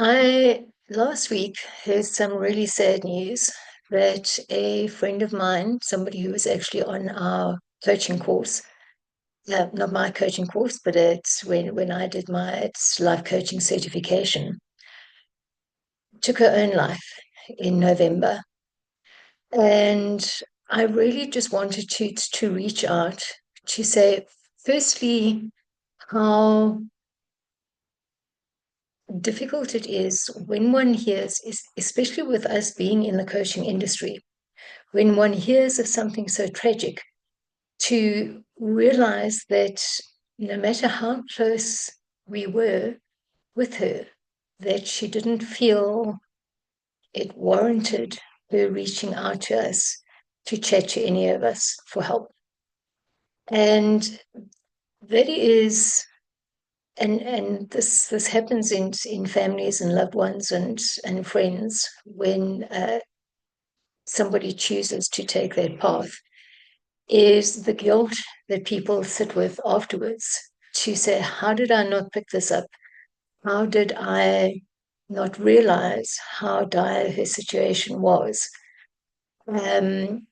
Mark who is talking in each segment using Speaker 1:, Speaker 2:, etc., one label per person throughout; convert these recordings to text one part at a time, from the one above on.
Speaker 1: I last week heard some really sad news that a friend of mine, somebody who was actually on our coaching course, not my coaching course, but it's when I did my life coaching certification, took her own life in November. And I really just wanted to reach out to say, firstly, how difficult it is when one hears, especially with us being in the coaching industry, when one hears of something so tragic, to realize that no matter how close we were with her, that she didn't feel it warranted her reaching out to us to chat to any of us for help. And that is, and this happens in families and loved ones and friends when somebody chooses to take that path, is the guilt that people sit with afterwards to say, how did I not pick this up? How did I not realize how dire her situation was? Um,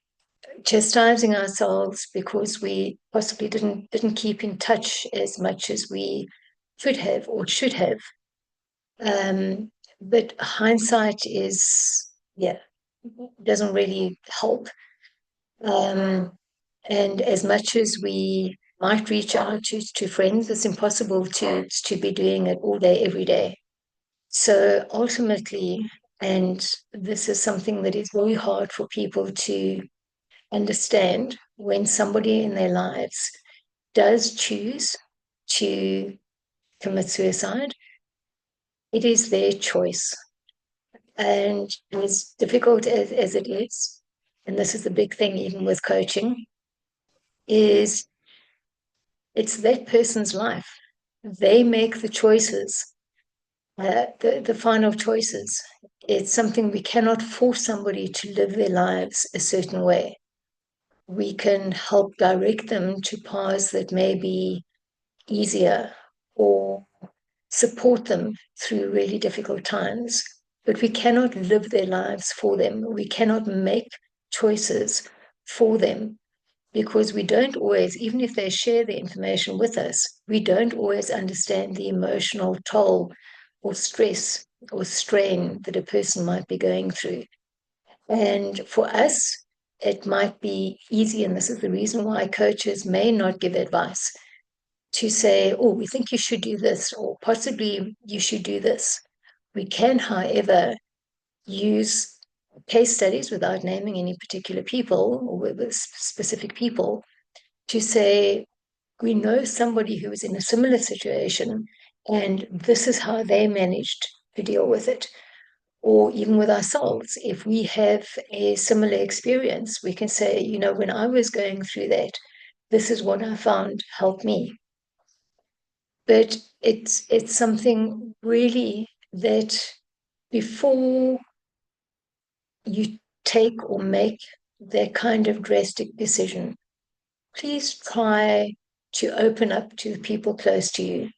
Speaker 1: Chastising ourselves because we possibly didn't keep in touch as much as we could have or should have. But hindsight yeah, doesn't really help. Um, and as much as we might reach out to friends, it's impossible to be doing it all day, every day. So ultimately, and this is something that is very hard for people to understand, when somebody in their lives does choose to commit suicide, it is their choice. And as difficult as it is, and this is the big thing even with coaching, is it's that person's life. They make the choices, the final choices. It's something we cannot force somebody to live their lives a certain way. We can help direct them to paths that may be easier or support them through really difficult times, but we cannot live their lives for them. We cannot make choices for them because we don't always, even if they share the information with us, we don't always understand the emotional toll or stress or strain that a person might be going through. And for us, it might be easy, and this is the reason why coaches may not give advice, to say, oh, we think you should do this, or possibly you should do this. We can, however, use case studies without naming any particular people or with specific people to say, we know somebody who was in a similar situation, and this is how they managed to deal with it. Or even with ourselves, if we have a similar experience, we can say, when I was going through that, this is what I found helped me. But it's something really that before you take or make that kind of drastic decision, please try to open up to the people close to you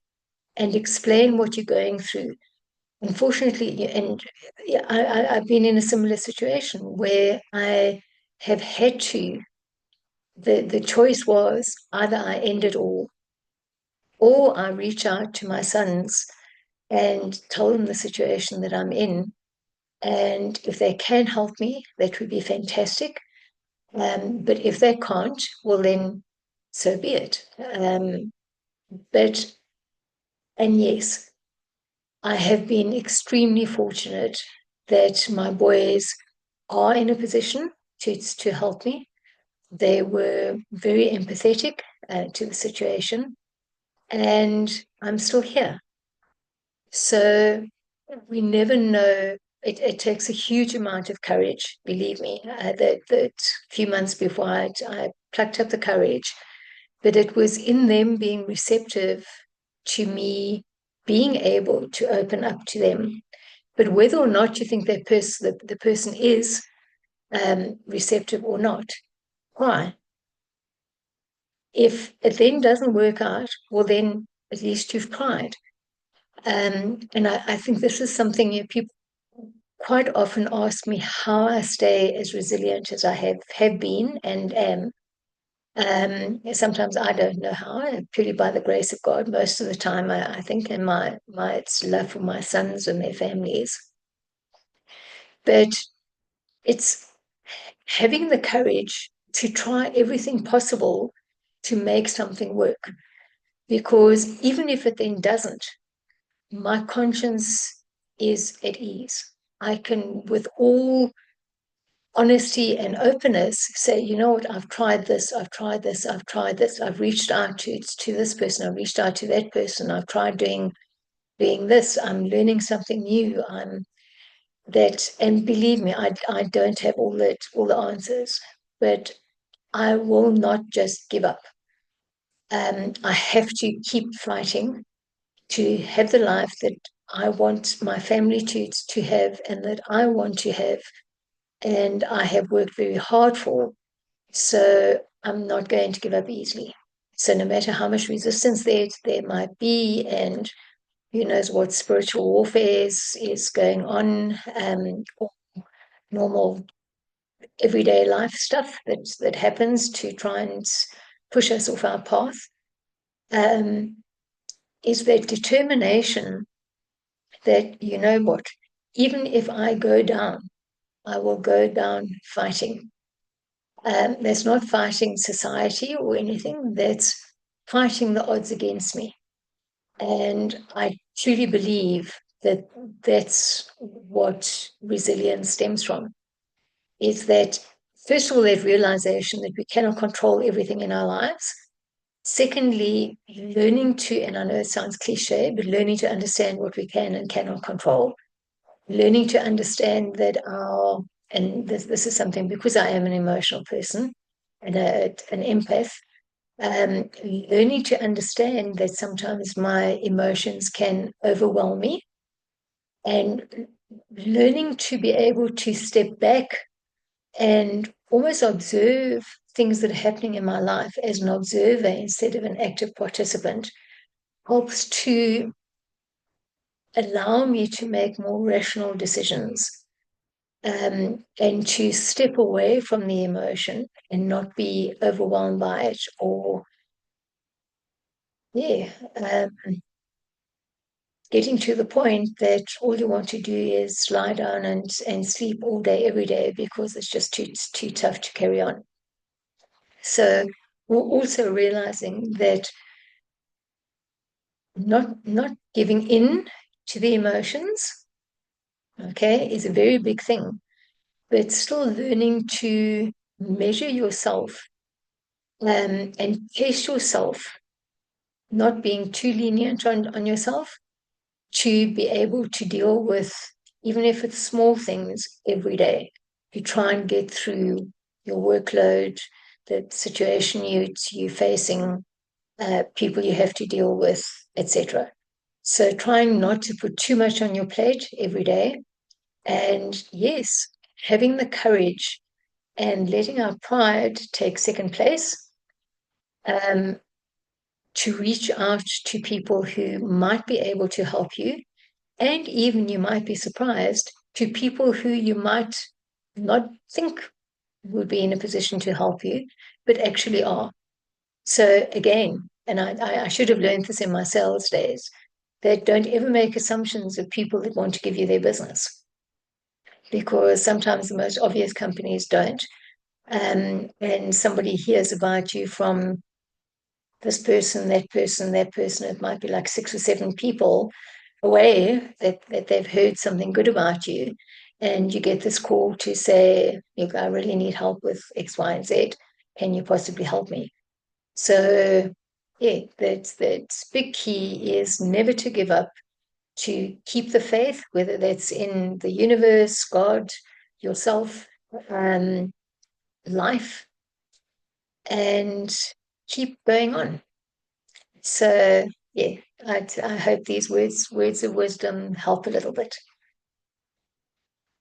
Speaker 1: and explain what you're going through. Unfortunately, and yeah, I've been in a similar situation where I have had to, the choice was either I end it all or I reach out to my sons and tell them the situation that I'm in. And if they can help me, that would be fantastic. But if they can't, well, then so be it. But, and yes, I have been extremely fortunate that my boys are in a position to help me. They were very empathetic to the situation, and I'm still here. So we never know. It takes a huge amount of courage, believe me. That few months before I plucked up the courage, but it was in them being receptive to me being able to open up to them. But whether or not you think the person is receptive or not, why? If it then doesn't work out, well, then at least you've tried. And I think this is something people quite often ask me how I stay as resilient as I have been and am. Sometimes I don't know how, purely by the grace of God. Most of the time, I think, and my it's love for my sons and their families. But it's having the courage to try everything possible to make something work. Because even if it then doesn't, my conscience is at ease. I can, with all honesty and openness, say, you know what, I've tried this, I've tried this, I've tried this, I've reached out to this person, I've reached out to that person, I've tried doing this, I'm learning something new, I'm that, and believe me, I don't have all the answers, but I will not just give up. I have to keep fighting to have the life that I want my family to have and that I want to have, and I have worked very hard for. So I'm not going to give up easily. So no matter how much resistance there might be, and who knows what spiritual warfare is going on, or normal everyday life stuff that happens to try and push us off our path, um, is that determination that, you know what, even if I go down, I will go down fighting. That's not fighting society or anything, that's fighting the odds against me. And I truly believe that that's what resilience stems from, is that, first of all, that realization that we cannot control everything in our lives. Secondly, learning to, and I know it sounds cliche, but learning to understand what we can and cannot control. Learning to understand that and this is something, because I am an emotional person and an empath, learning to understand that sometimes my emotions can overwhelm me, and learning to be able to step back and almost observe things that are happening in my life as an observer instead of an active participant helps to allow me to make more rational decisions, and to step away from the emotion and not be overwhelmed by it, or yeah, getting to the point that all you want to do is lie down and sleep all day every day because it's just too tough to carry on. So we're also realizing that not giving in to the emotions, okay, is a very big thing, but still learning to measure yourself, and pace yourself, not being too lenient on yourself, to be able to deal with, even if it's small things, every day. You try and get through your workload, the situation you're facing, people you have to deal with, etc. So trying not to put too much on your plate every day. And yes, having the courage and letting our pride take second place, um, to reach out to people who might be able to help you. And even you might be surprised to people who you might not think would be in a position to help you, but actually are. So again, and I should have learned this in my sales days, that don't ever make assumptions of people that want to give you their business, because sometimes the most obvious companies don't. And somebody hears about you from this person, that person, that person. It might be like 6 or 7 people away that they've heard something good about you. And you get this call to say, look, I really need help with X, Y, and Z. Can you possibly help me? So, yeah, that's big key is never to give up, to keep the faith, whether that's in the universe, God, yourself, life, and keep going on. So, yeah, I hope these words of wisdom help a little bit.